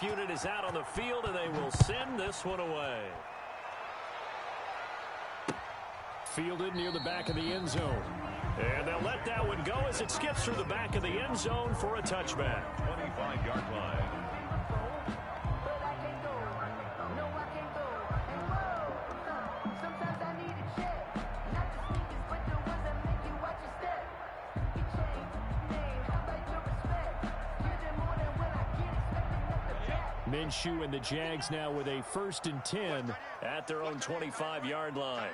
unit is out on the field, and they will send this one away. Fielded near the back of the end zone. And they'll let that one go as it skips through the back of the end zone for a touchback. 25-yard line. Minshew and the Jags now with a 1st and 10 at their own 25-yard line.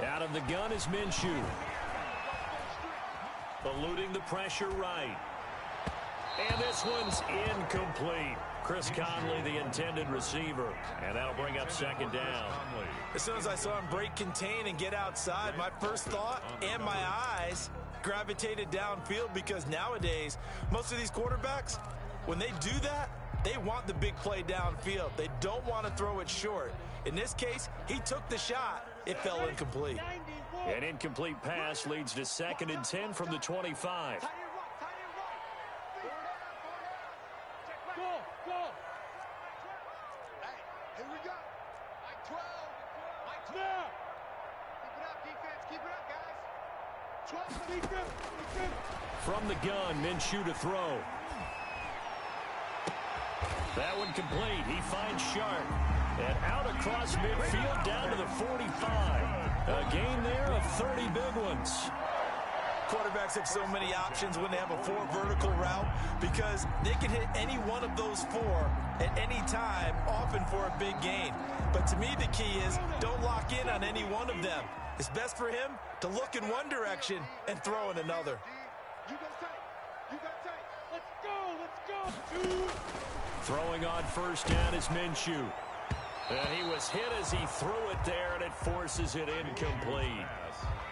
Out of the gun is Minshew. Eluding the pressure right. And this one's incomplete. Chris Conley, the intended receiver. And that'll bring up 2nd down. As soon as I saw him break contain and get outside, my first thought and my eyes gravitated downfield, because nowadays, most of these quarterbacks, when they do that, they want the big play downfield. They don't want to throw it short. In this case, he took the shot. It fell incomplete. An incomplete pass leads to 2nd and 10 from the 25. From the gun, Minshew to throw. That one complete. He finds Sharp. And out across midfield down to the 45. A gain there of 30 big ones. Quarterbacks have so many options when they have a 4 vertical route, because they can hit any one of those 4 at any time, often for a big gain. But to me, the key is don't lock in on any one of them. It's best for him to look in one direction and throw in another. You got tight. You got tight. Let's go. Throwing on 1st down is Minshew. And he was hit as he threw it there, and it forces it incomplete.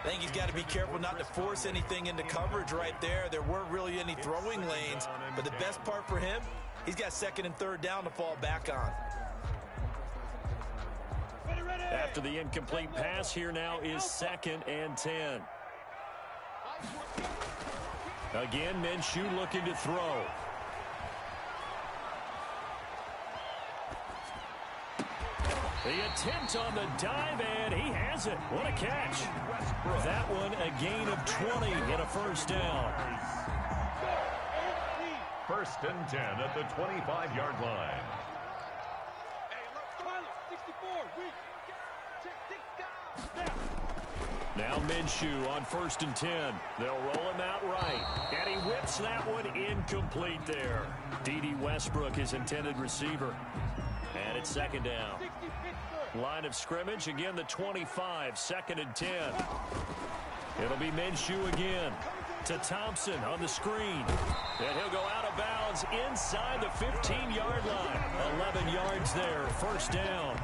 I think he's got to be careful not to force anything into coverage right there. There weren't really any throwing lanes, but the best part for him, he's got 2nd and 3rd down to fall back on. After the incomplete pass, here now is 2nd and 10. Again, Minshew looking to throw. The attempt on the dive, and he has it. What a catch. That one, a gain of 20 and a 1st down. 1st and 10 at the 25-yard line. Now Minshew on 1st and 10. They'll roll him out right. And he whips that one incomplete there. D.D. Westbrook, his intended receiver. And it's 2nd down. Line of scrimmage, again the 25, 2nd and 10. It'll be Minshew again to Thompson on the screen. And he'll go out of bounds inside the 15-yard line. 11 yards there, 1st down.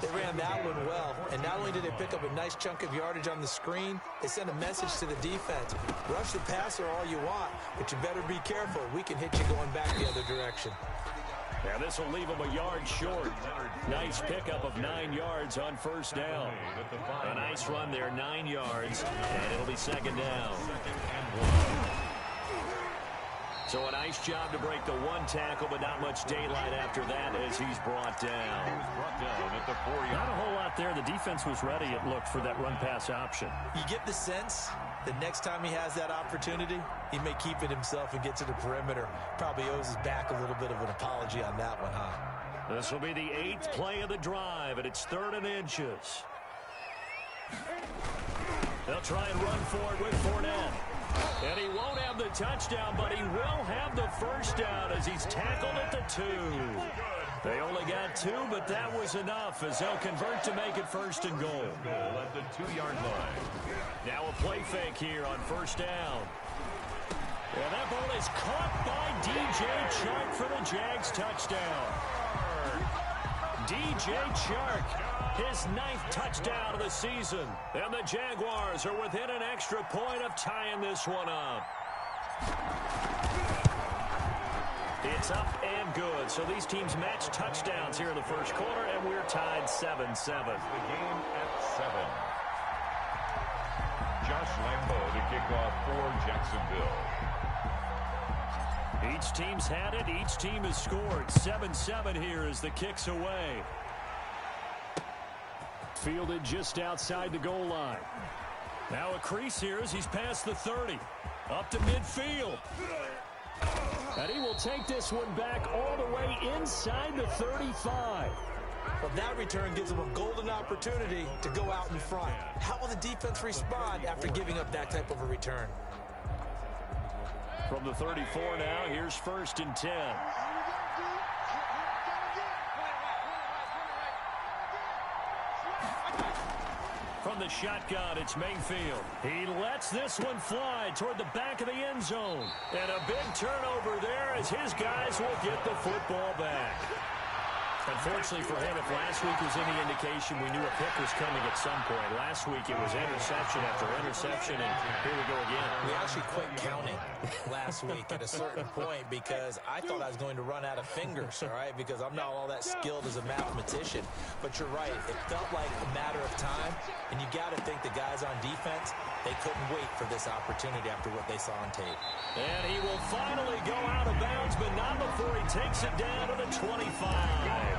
They ran that one well, and not only did they pick up a nice chunk of yardage on the screen, they sent a message to the defense. Rush the passer all you want, but you better be careful. We can hit you going back the other direction. And this will leave him a yard short. Nice pickup of 9 yards on 1st down. A nice run there, 9 yards, and it'll be 2nd down. So a nice job to break the 1 tackle, but not much daylight after that as he's brought down. At the 4-yard. Not a whole lot there. The defense was ready, it looked, for that run-pass option. You get the sense that next time he has that opportunity, he may keep it himself and get to the perimeter. Probably owes his back a little bit of an apology on that one, huh? This will be the 8th play of the drive, and it's 3rd and inches. They'll try and run for it with Fournette. And he won't have the touchdown, but he will have the 1st down as he's tackled at the 2. They only got 2, but that was enough as they'll convert to make it 1st and goal. At the 2-yard line. Now a play fake here on 1st down. And that ball is caught by D.J. Chark for the Jags touchdown. D.J. Chark, his 9th touchdown of the season. And the Jaguars are within an extra point of tying this one up. It's up and good. So these teams match touchdowns here in the first quarter, and we're tied 7-7. The game at 7. Josh Lambo to kick off for Jacksonville. Each team's had it. Each team has scored. 7-7 here as the kick's away. Fielded just outside the goal line. Now a crease here as he's past the 30. Up to midfield. And he will take this one back all the way inside the 35. Well, that return gives them a golden opportunity to go out in front. How will the defense respond after giving up that type of a return? From the 34 now, here's 1st and 10. From the shotgun, it's Mayfield. He lets this one fly toward the back of the end zone. And a big turnover there as his guys will get the football back. Unfortunately for him, if last week was any indication, we knew a pick was coming at some point. Last week it was interception after interception, and here we go again. We actually quit counting last week at a certain point because I thought I was going to run out of fingers, all right, because I'm not all that skilled as a mathematician. But you're right. It felt like a matter of time, and you got to think the guys on defense, they couldn't wait for this opportunity after what they saw on tape. And he will finally go out of bounds, but not before he takes it down to the 25.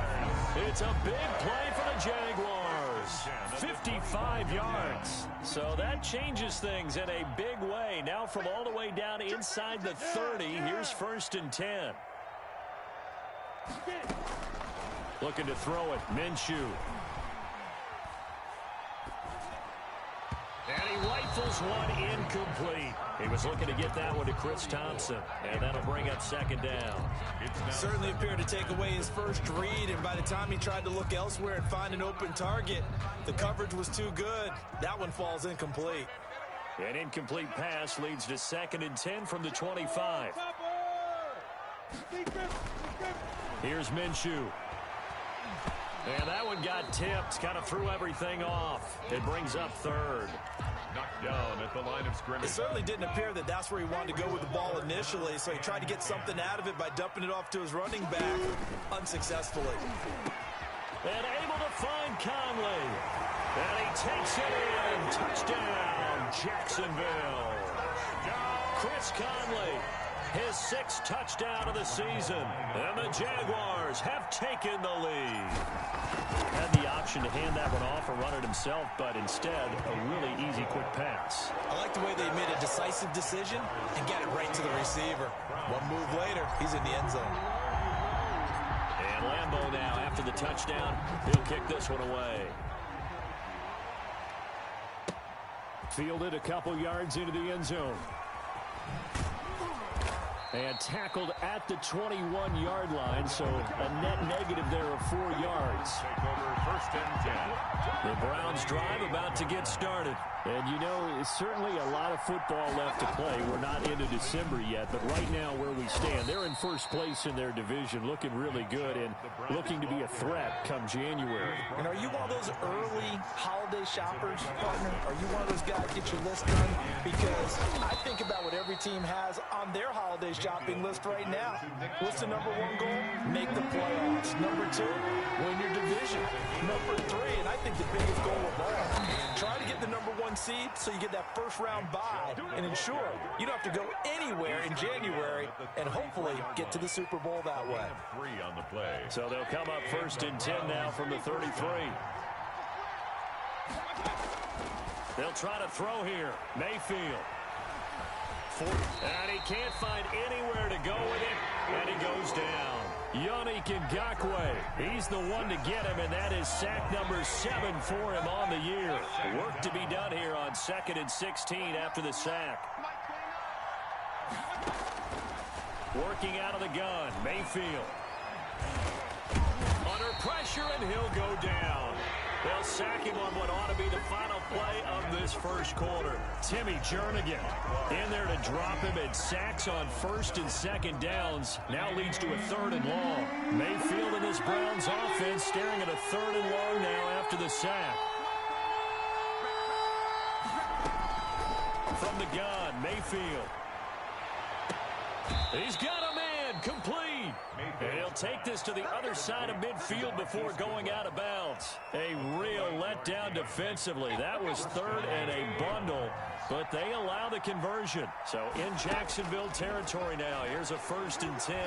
It's a big play for the Jaguars. 55 yards. So that changes things in a big way. Now from all the way down inside the 30, here's 1st and 10. Looking to throw it, Minshew. And he rifles one incomplete. He was looking to get that one to Chris Thompson, and that'll bring up 2nd down. Certainly appeared to take away his first read, and by the time he tried to look elsewhere and find an open target, the coverage was too good. That one falls incomplete. An incomplete pass leads to 2nd and 10 from the 25. Here's Minshew. And that one got tipped, kind of threw everything off. It brings up 3rd. Knocked down at the line of scrimmage. It certainly didn't appear that that's where he wanted to go with the ball initially, so he tried to get something out of it by dumping it off to his running back unsuccessfully. And able to find Conley. And he takes it in. Touchdown, Jacksonville. Chris Conley, his 6th touchdown of the season. And the Jaguars have taken the lead. Had the option to hand that one off or run it himself, but instead, a really easy, quick pass. I like the way they made a decisive decision and get it right to the receiver. One move later, he's in the end zone. And Lambo now, after the touchdown, he'll kick this one away. Fielded a couple yards into the end zone. And tackled at the 21-yard line, so a net negative there of 4 yards. Take over 1st and 10. The Browns drive about to get started. And, you know, it's certainly a lot of football left to play. We're not into December yet, but right now where we stand, they're in first place in their division, looking really good and looking to be a threat come January. And are you one of those early holiday shoppers, partner? Are you one of those guys get your list done? Because I think about what every team has on their holiday shopping list right now. What's the number 1 goal? Make the playoffs. Number 2, win your division. Number 3, and I think the biggest goal of all, try to get the number 1 seed so you get that first-round bye and ensure you don't have to go anywhere in January and hopefully get to the Super Bowl that way. 3 on the play. So they'll come up 1st and 10 now from the 33. They'll try to throw here. Mayfield. And he can't find anywhere to go with it, and he goes down. Yannick Ngakoue, he's the one to get him, and that is sack number 7 for him on the year. Work to be done here on 2nd and 16 after the sack. Working out of the gun, Mayfield. Under pressure, and he'll go down. They'll sack him on what ought to be the final play of this first quarter. Timmy Jernigan in there to drop him, and sacks on 1st and 2nd downs. Now leads to a 3rd and long. Mayfield and this Browns offense staring at a 3rd and long now after the sack. From the gun, Mayfield. He's got a man complete. lead. And he'll take this to the other side of midfield before going out of bounds. A real letdown defensively. That was third and a bundle, but they allow the conversion. So in Jacksonville territory now, here's a 1st and 10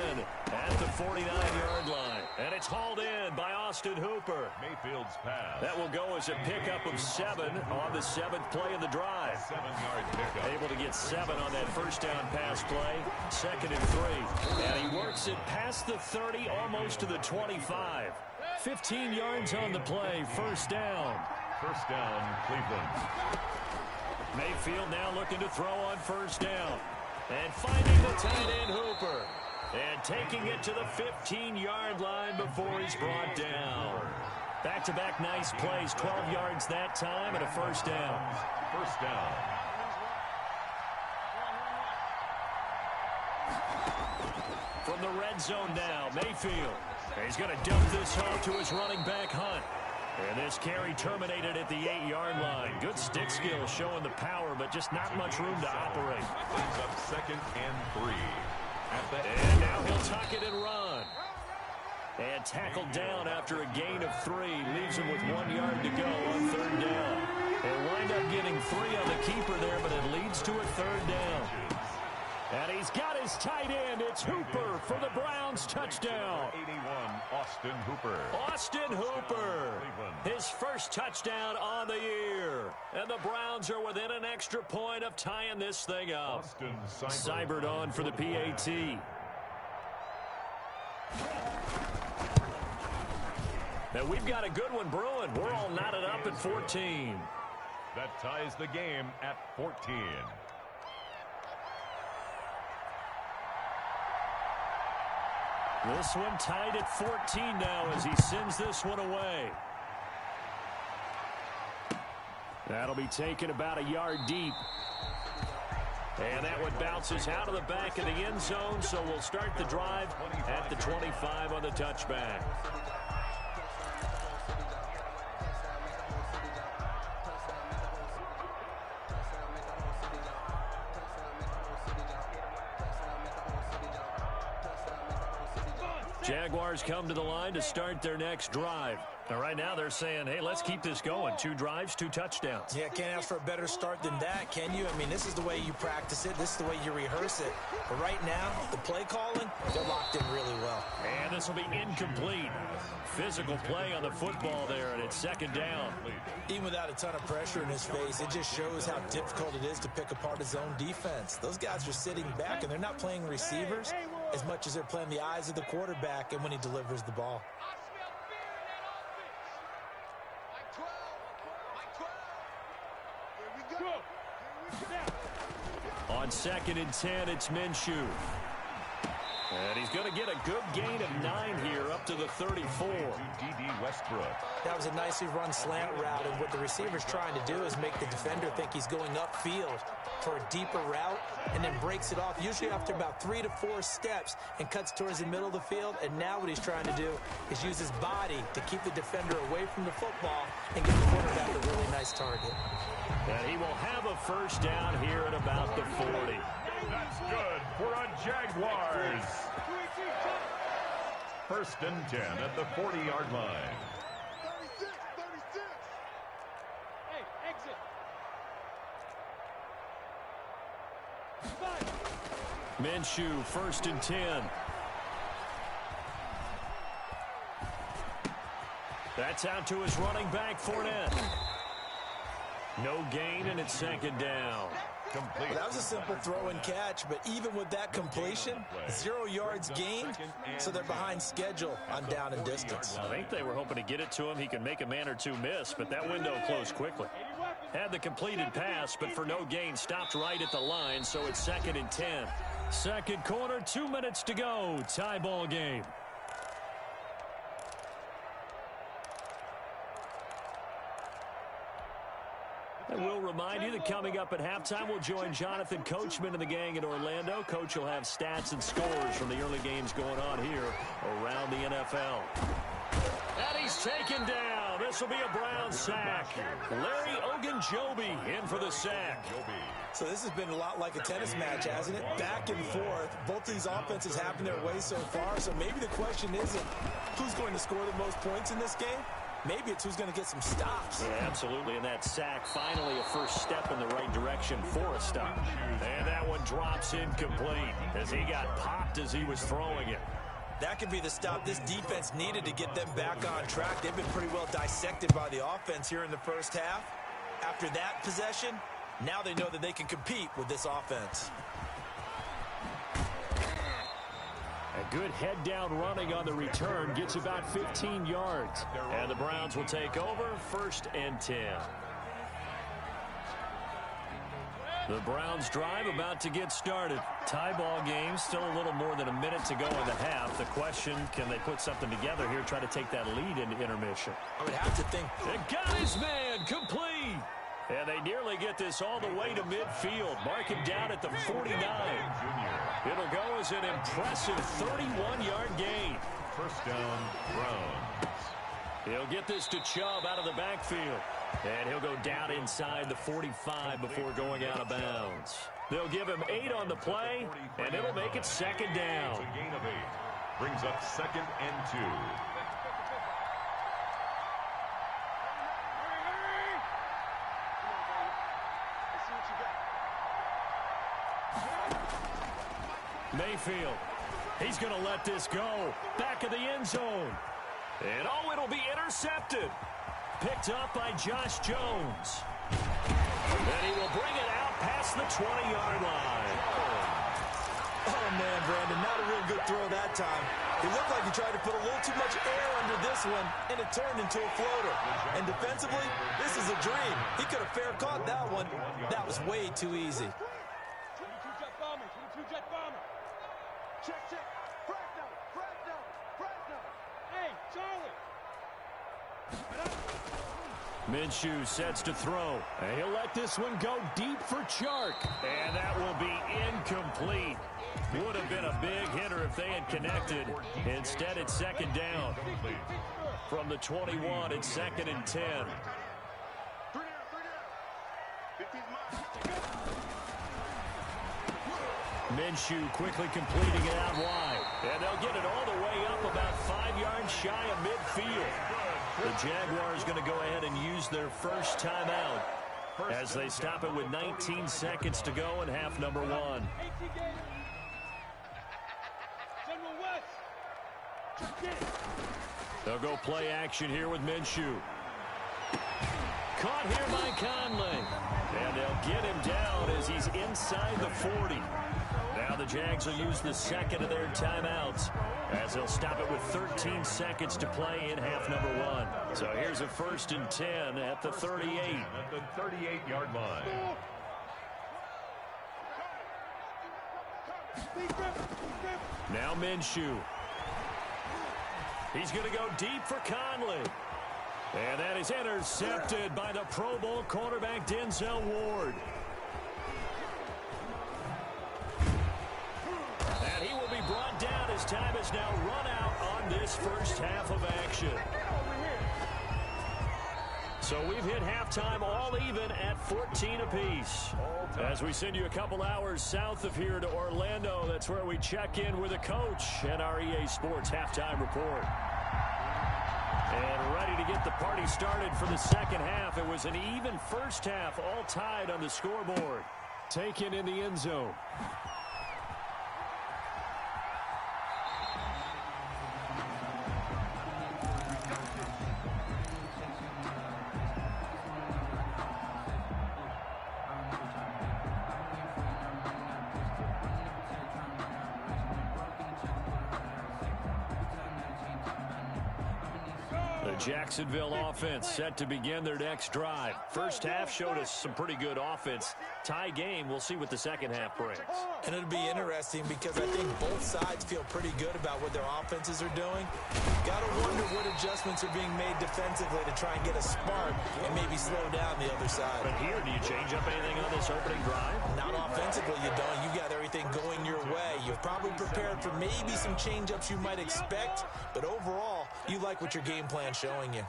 at the 49-yard line. And it's hauled in by Austin Hooper. Mayfield's pass. That will go as a pickup of 7 on the 7th play of the drive. 7-yard pickup. Able to get 7 on that first down pass play. 2nd and 3. And he works it past the 30, almost to the 25. 15 yards on the play. 1st down. 1st down, Cleveland. Mayfield now looking to throw on 1st down. And finding the tight end Hooper. And taking it to the 15-yard line before he's brought down. Back-to-back nice plays. 12 yards that time and a 1st down. 1st down. From the red zone now, Mayfield. He's going to dump this off to his running back, Hunt. And this carry terminated at the 8-yard line. Good stick skill showing the power, but just not much room to operate. Brings up 2nd and 3. And now he'll tuck it and run. And tackled down after a gain of 3. Leaves him with 1 yard to go on 3rd down. He'll wind up getting 3 on the keeper there, but it leads to a 3rd down. And he's got his tight end. It's Hooper for the Browns touchdown. 81, Austin Hooper. Austin Hooper, his first touchdown on the year. And the Browns are within an extra point of tying this thing up. Austin Seibert on for the PAT. Now we've got a good one brewing. We're all knotted up at 14. That ties the game at 14. This one tied at 14 now as he sends this one away. That'll be taken about a yard deep. And that one bounces out of the back of the end zone, so we'll start the drive at the 25 on the touchback. Jaguars come to the line to start their next drive. Now, right now they're saying, hey, let's keep this going. 2 drives, 2 touchdowns. Yeah, can't ask for a better start than that, can you? I mean, this is the way you practice it. This is the way you rehearse it. But right now, the play calling, they're locked in really well. And this will be incomplete. Physical play on the football there, and it's 2nd down. Even without a ton of pressure in his face, it just shows how difficult it is to pick apart his own defense. Those guys are sitting back, and they're not playing receivers as much as they're playing the eyes of the quarterback and when he delivers the ball. On 2nd and 10, it's Minshew. And he's going to get a good gain of 9 here up to the 34. D.D. Westbrook. That was a nicely run slant route, and what the receiver's trying to do is make the defender think he's going upfield for a deeper route and then breaks it off, usually after about 3 to 4 steps, and cuts towards the middle of the field. And now what he's trying to do is use his body to keep the defender away from the football and give the quarterback a really nice target. And he will have a 1st down here at about the 40. That's good for a Jaguars. 1st and 10 at the 40-yard line. 36. Hey, exit. Minshew, 1st and 10. That's out to his running back, Fournette. No gain, and it's 2nd down. Complete. Well, that was a simple throw and catch, but even with that completion, 0 yards gained, so they're behind schedule on down and distance. I think they were hoping to get it to him. He can make a man or 2 miss, but that window closed quickly. Had the completed pass, but for no gain, stopped right at the line, so it's 2nd and 10. Second quarter, 2 minutes to go. Tie ball game. And we'll remind you that coming up at halftime, we'll join Jonathan Coachman and the gang in Orlando. Coach will have stats and scores from the early games going on here around the NFL. And he's taken down this will be a Brown sack. Larry Ogunjobi in for the sack. So this has been a lot like a tennis match, hasn't it? Back and forth. Both of these offenses having their way so far. So maybe the question isn't who's going to score the most points in this game. Maybe it's who's going to get some stops. Yeah, absolutely. And that sack, finally a first step in the right direction for a stop. And that one drops incomplete as he got popped as he was throwing it. That could be the stop this defense needed to get them back on track. They've been pretty well dissected by the offense here in the first half. After that possession, now they know that they can compete with this offense. A good head-down running on the return gets about 15 yards. And the Browns will take over 1st and 10. The Browns drive about to get started. Tie ball game, still a little more than a minute to go in the half. The question, can they put something together here, try to take that lead into intermission? I would have to think. They got his man, complete. And they nearly get this all the way to midfield. Mark him down at the 49. It'll go as an impressive 31-yard gain. First down, Browns. He'll get this to Chubb out of the backfield. And he'll go down inside the 45 before going out of bounds. They'll give him 8 on the play, and it'll make it 2nd down. It's a gain of 8. Brings up 2nd and 2. Mayfield, he's going to let this go. Back of the end zone. And oh, it'll be intercepted. Picked up by Josh Jones. And he will bring it out past the 20-yard line. Oh, man, Brandon, not a real good throw that time. It looked like he tried to put a little too much air under this one, and it turned into a floater. And defensively, this is a dream. He could have fair caught that one. That was way too easy. 22-jet bomber, 22-jet bomber. Check, check. Press down, press down, press down. Hey, Charlie. Minshew sets to throw. And he'll let this one go deep for Chark. And that will be incomplete. Would have been a big hitter if they had connected. Instead, it's 2nd down. From the 21, it's 2nd and 10. Minshew quickly completing it out wide. And they'll get it all the way up about 5 yards shy of midfield. The Jaguars going to go ahead and use their first timeout as they stop it with 19 seconds to go in half number 1. They'll go play action here with Minshew. Caught here by Conley. And they'll get him down as he's inside the 40. Now the Jags will use the 2nd of their timeouts as they'll stop it with 13 seconds to play in half number 1. So here's a 1st and 10 at the 38. At the 38-yard line. Now Minshew. He's going to go deep for Conley. And that is intercepted by the Pro Bowl cornerback Denzel Ward. And he will be brought down as time has now run out on this first half of action. So we've hit halftime all even at 14 apiece. As we send you a couple hours south of here to Orlando, that's where we check in with the coach and our EA Sports halftime report. And ready to get the party started for the second half. It was an even first half, all tied on the scoreboard. Taken in the end zone. Jacksonville offense set to begin their next drive. First half showed us some pretty good offense. Tie game, we'll see what the second half brings. And it'll be interesting because I think both sides feel pretty good about what their offenses are doing. Got to wonder what adjustments are being made defensively to try and get a spark and maybe slow down the other side. But here, do you change up anything on this opening drive? Not offensively, you don't. You got everything going your way. You've probably prepared for maybe some change-ups you might expect, but overall, you like what your game plan's showing you.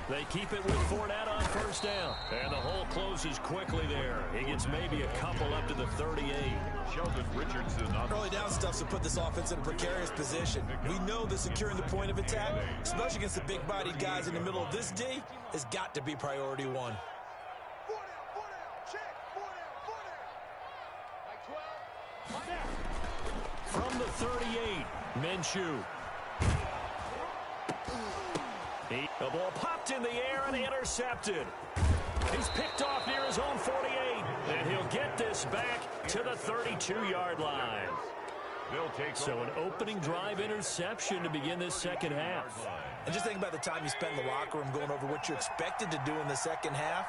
They keep it with Fournette on first down. And the hole closes quickly there. He gets maybe a couple up to the 38. Sheldon Richardson on Early down stuff's to put this offense in a precarious position. We know that securing the point of attack, especially against the big-bodied guys in the middle of this D, has got to be priority one. From the 38, Minshew. The ball popped in the air and intercepted. He's picked off near his own 48, and he'll get this back to the 32-yard line. So an opening drive interception to begin this second half. And just think about the time you spent in the locker room going over what you expected to do in the second half.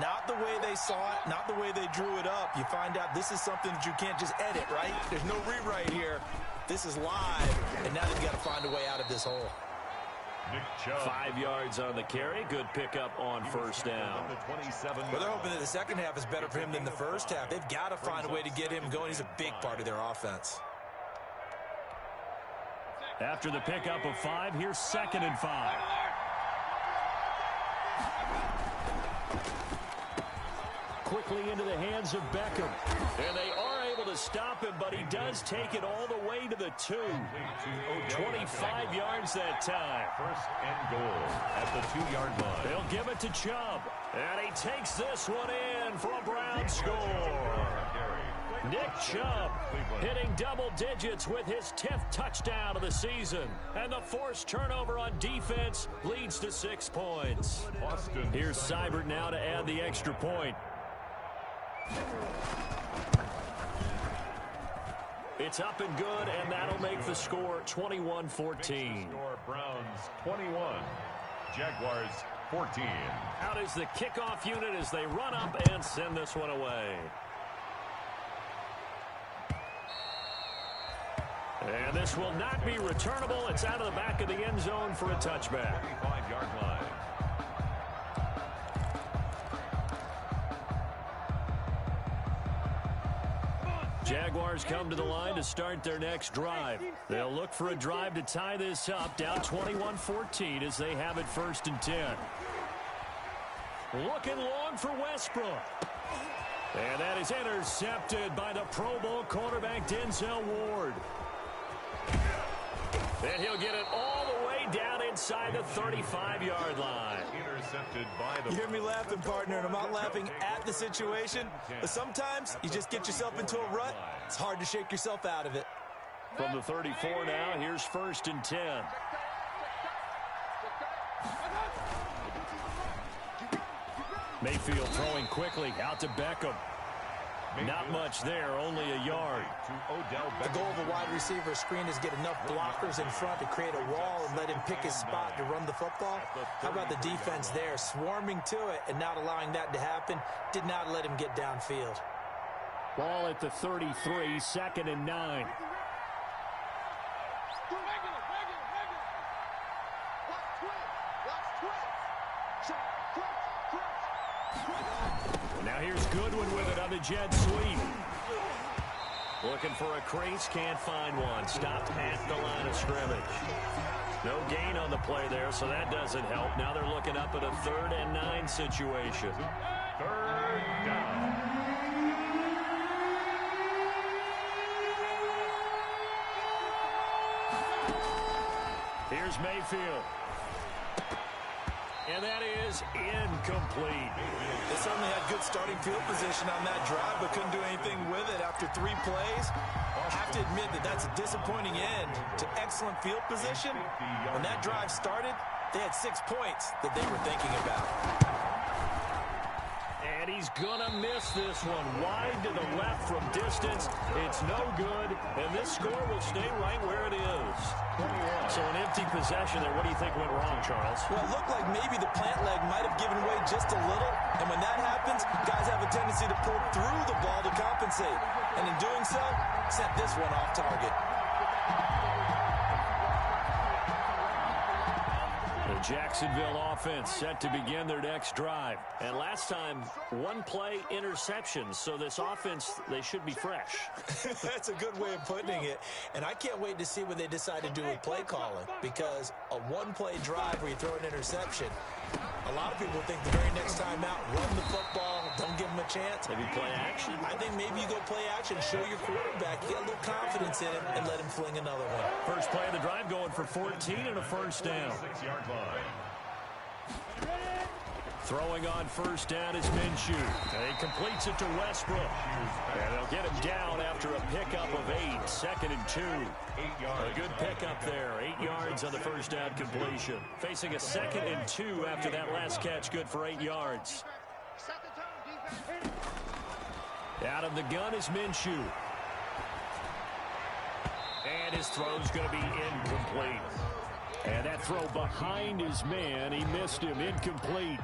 Not the way they saw it, not the way they drew it up. You find out this is something that you can't just edit, right? There's no rewrite here. This is live, and now they've got to find a way out of this hole. 5 yards on the carry. Good pickup on first down. Well, they're hoping that the second half is better for him than the first half. They've got to find a way to get him going. He's a big part of their offense. After the pickup of 5, here's 2nd and 5. Quickly into the hands of Beckham. And they are able to stop him, but he does take it all the way to the 2. 25 yards that time. First and goal at the 2-yard line. They'll give it to Chubb. And he takes this one in for a Brown score. Nick Chubb hitting double digits with his 10th touchdown of the season. And the forced turnover on defense leads to 6 points. Here's Seibert now to add the extra point. It's up and good, and that'll make the score 21-14. Browns 21, Jaguars 14. Out is the kickoff unit as they run up and send this one away. And this will not be returnable. It's out of the back of the end zone for a touchback. 25-yard line. Jaguars come to the line to start their next drive. They'll look for a drive to tie this up, down 21-14 as they have it 1st and 10. Looking long for Westbrook. And that is intercepted by the Pro Bowl cornerback Denzel Ward. And he'll get it all the way down inside the 35-yard line. Intercepted by the... You hear me laughing, partner, and I'm not laughing at the situation. But sometimes you just get yourself into a rut. It's hard to shake yourself out of it. From the 34 now, here's 1st and 10. Mayfield throwing quickly out to Beckham. Not much there, only a yard. The goal of a wide receiver screen is get enough blockers in front to create a wall and let him pick his spot to run the football. How about the defense there, swarming to it and not allowing that to happen? Did not let him get downfield. Ball at the 33, 2nd and 9. Now here's Goodwin with it on the jet sweep. Looking for a crease, can't find one. Stopped at the line of scrimmage. No gain on the play there, so that doesn't help. Now they're looking up at a 3rd and 9 situation. 3rd down. Here's Mayfield. And that is incomplete. They certainly had good starting field position on that drive, but couldn't do anything with it after 3 plays. I have to admit that that's a disappointing end to excellent field position. When that drive started, they had 6 points that they were thinking about. And he's going to miss this one. Wide to the left from distance. It's no good, and this score will stay right where it is. So an empty possession there. What do you think went wrong, Charles? Well, it looked like maybe the plant leg might have given way just a little, and when that happens, guys have a tendency to pull through the ball to compensate. And in doing so, sent this one off target. The Jacksonville offense set to begin their next drive. And last time, one-play interception. So this offense, they should be fresh. That's a good way of putting it. And I can't wait to see what they decide to do with play calling. Because a one-play drive where you throw an interception, a lot of people think the very next time out, run the football, don't give them a chance. Maybe play action? I think maybe you go play action, show your quarterback, you get a little confidence in him, and let him fling another one. First play of the drive going for 14 and a first down. 6-yard line. Throwing on first down is Minshew. And he completes it to Westbrook. And they'll get him down after a pickup of 8. 2nd and 2. 8 yards. A good pickup there. 8 yards on the first down completion. Facing a 2nd and 2 after that last catch. Good for 8 yards. Out of the gun is Minshew. And his throw's going to be incomplete. And that throw behind his man. He missed him. Incomplete.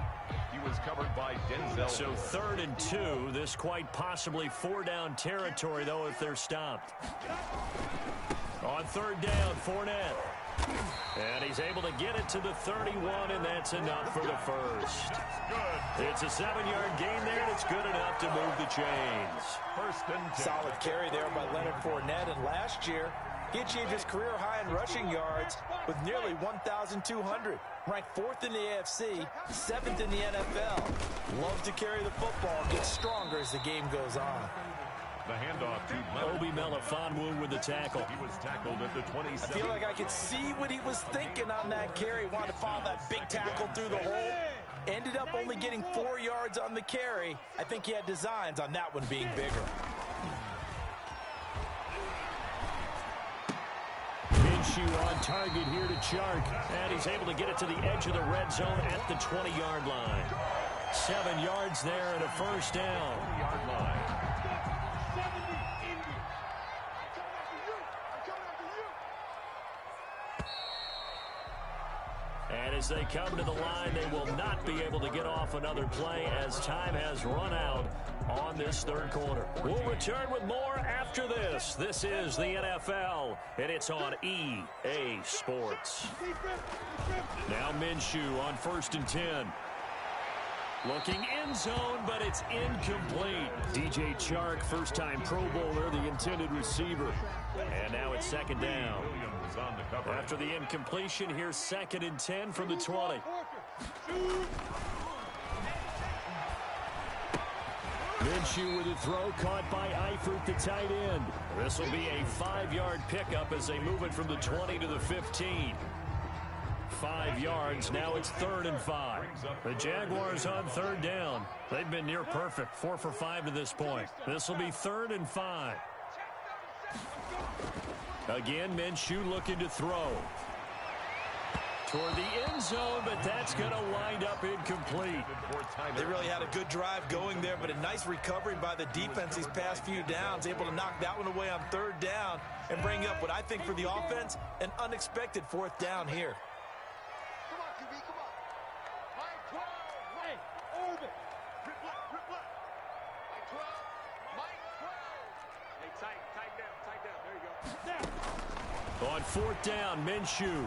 He was covered by Denzel. So 3rd and 2. This quite possibly 4-down territory, though, if they're stopped. On 3rd down, Fournette. And he's able to get it to the 31, and that's enough for the first. It's a 7-yard gain there, and it's good enough to move the chains. 1st and 10. Solid carry there by Leonard Fournette, and last year, he achieved his career high in rushing yards with nearly 1,200. Ranked 4th in the AFC, 7th in the NFL. Loves to carry the football, gets stronger as the game goes on. The handoff to Obi Melifonwu with the tackle. He was tackled at the 27. I feel like I could see what he was thinking on that carry. Wanted to follow that big tackle through the hole. Ended up only getting 4 yards on the carry. I think he had designs on that one being bigger. Minshew on target here to Chark. And he's able to get it to the edge of the red zone at the 20-yard line. 7 yards there and a first down. 20-yard line. And as they come to the line, they will not be able to get off another play as time has run out on this 3rd quarter. We'll return with more after this. This is the NFL, and it's on EA Sports. Now Minshew on 1st and 10. Looking end zone, but it's incomplete. DJ Chark, first-time Pro Bowler, the intended receiver. And now it's 2nd down. Williams on the cover. After the incompletion, here's 2nd and 10 from the 20. Minshew with a throw caught by Eifert, the tight end. This will be a 5-yard pickup as they move it from the 20 to the 15. 5 yards. Now it's 3rd and 5. The Jaguars on 3rd down. They've been near perfect. 4 for 5 to this point. This will be 3rd and 5. Again, Minshew looking to throw. Toward the end zone, but that's going to wind up incomplete. They really had a good drive going there, but a nice recovery by the defense these past few downs. Able to knock that one away on 3rd down and bring up what I think for the offense, an unexpected 4th down here. On 4th down, Minshew.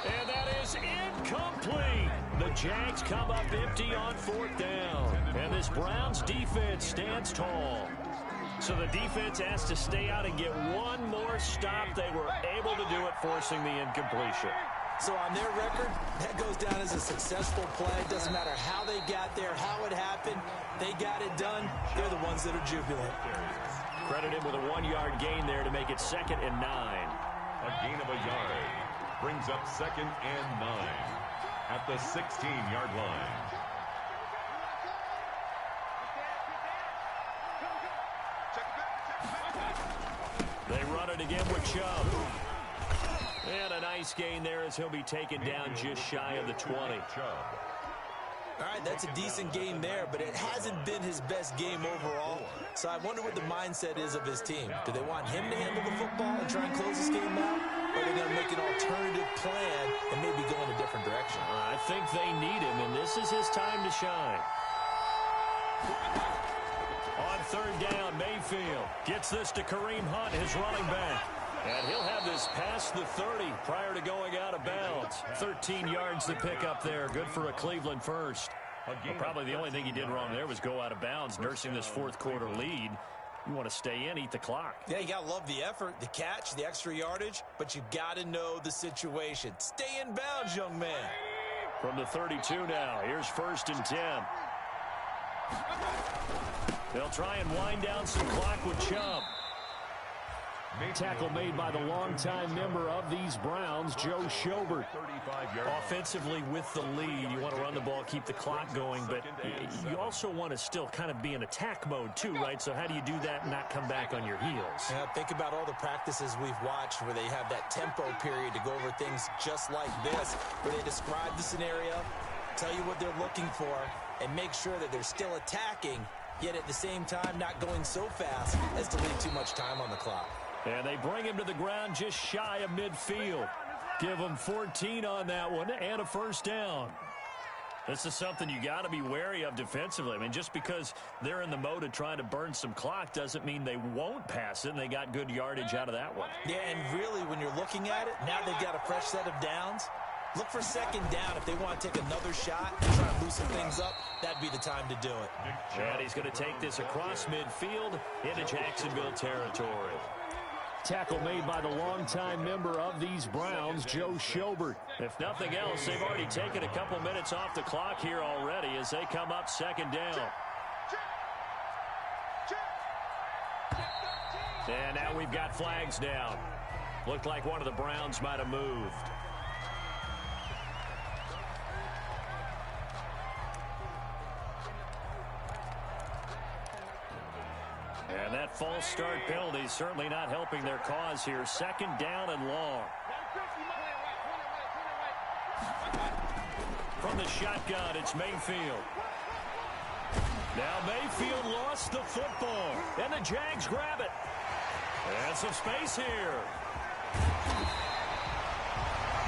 And that is incomplete. The Jags come up empty on 4th down. And this Browns defense stands tall. So the defense has to stay out and get one more stop. They were able to do it, forcing the incompletion. So on their record, that goes down as a successful play. Doesn't matter how they got there, how it happened. They got it done. They're the ones that are jubilant. Credit him with a 1-yard gain there to make it 2nd and 9. A gain of a yard brings up 2nd and 9 at the 16-yard line. They run it again with Chubb. And a nice gain there as he'll be taken down just shy of the 20. All right, that's a decent game there, but it hasn't been his best game overall. So I wonder what the mindset is of his team. Do they want him to handle the football and try and close this game out? Or are they going to make an alternative plan and maybe go in a different direction? I think they need him, and this is his time to shine. On 3rd down, Mayfield gets this to Kareem Hunt, his running back. And he'll have this past the 30 prior to going out of bounds. 13 yards to pick up there. Good for a Cleveland first. Well, probably the only thing he did wrong there was go out of bounds, nursing this fourth quarter lead. You want to stay in, eat the clock. Yeah, you got to love the effort, the catch, the extra yardage, but you got to know the situation. Stay in bounds, young man. From the 32 now, here's 1st and 10. They'll try and wind down some clock with Chubb. Tackle made by the longtime member of these Browns, Joe Schobert. Offensively with the lead, you want to run the ball, keep the clock going, but you also want to still kind of be in attack mode too, right? So how do you do that and not come back on your heels? Yeah, think about all the practices we've watched where they have that tempo period to go over things just like this, where they describe the scenario, tell you what they're looking for, and make sure that they're still attacking, yet at the same time not going so fast as to leave too much time on the clock. And they bring him to the ground just shy of midfield. Give him 14 on that one and a first down. This is something you got to be wary of defensively. I mean, just because they're in the mode of trying to burn some clock doesn't mean they won't pass it, and they got good yardage out of that one. Yeah, and really, when you're looking at it, now they've got a fresh set of downs. Look for second down. If they want to take another shot and try to loosen things up, that'd be the time to do it. And he's going to take this across midfield into Jacksonville territory. Tackle made by the longtime member of these Browns, Joe Schobert. If nothing else, they've already taken a couple minutes off the clock here already as they come up second down. And now we've got flags down. Looked like one of the Browns might have moved. And that false start penalty is certainly not helping their cause here. Second down and long. From the shotgun, it's Mayfield. Now Mayfield lost the football, and the Jags grab it. And some space here.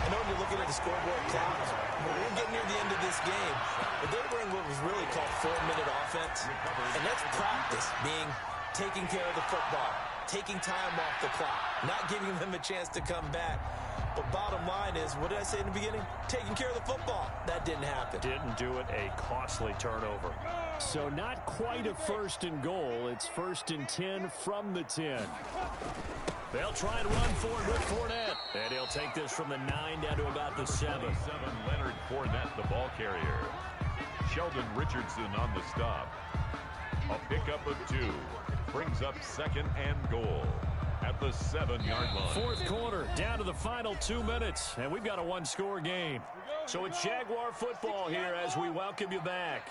I know when you're looking at the scoreboard clock, we're getting near the end of this game, but they were in what was really called 4-minute offense, and that's practice, being taking care of the football, taking time off the clock, not giving them a chance to come back. But bottom line is, what did I say in the beginning? Taking care of the football. That didn't happen. Didn't do it. A costly turnover. So not quite a 1st and goal. It's 1st and 10 from the 10. They'll try and run for it with Fournette. And he'll take this from the 9 down to about the 7. Leonard Fournette, the ball carrier. Sheldon Richardson on the stop. A pickup of 2. Brings up 2nd and goal at the 7-yard line. Fourth quarter, down to the final 2 minutes, and we've got a one-score game. So it's Jaguar football here as we welcome you back.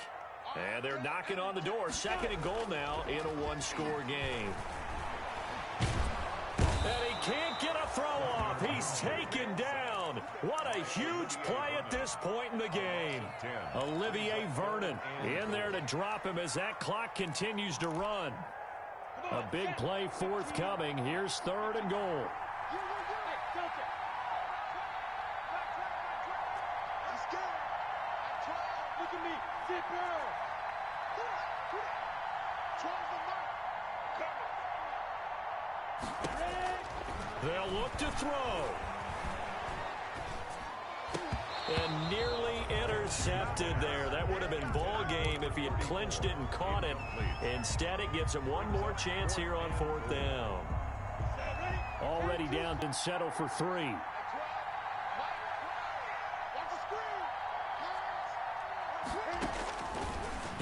And they're knocking on the door. 2nd and goal now in a one-score game. And he can't get a throw off. He's taken down. What a huge play at this point in the game. Olivier Vernon in there to drop him as that clock continues to run. A big play forthcoming. Here's 3rd and goal. Look at me. Sit down. They'll look to throw. And nearly intercepted there. That would have been ball game if he had clinched it and caught it. Instead, it gives him one more chance here on 4th down. Already down and settle for 3.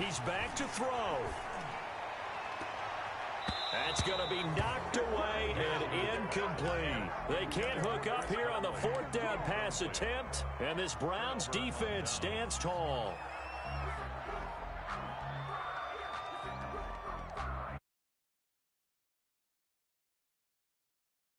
He's back to throw. That's going to be knocked away and incomplete. They can't hook up here on the 4th down pass attempt, and this Browns defense stands tall.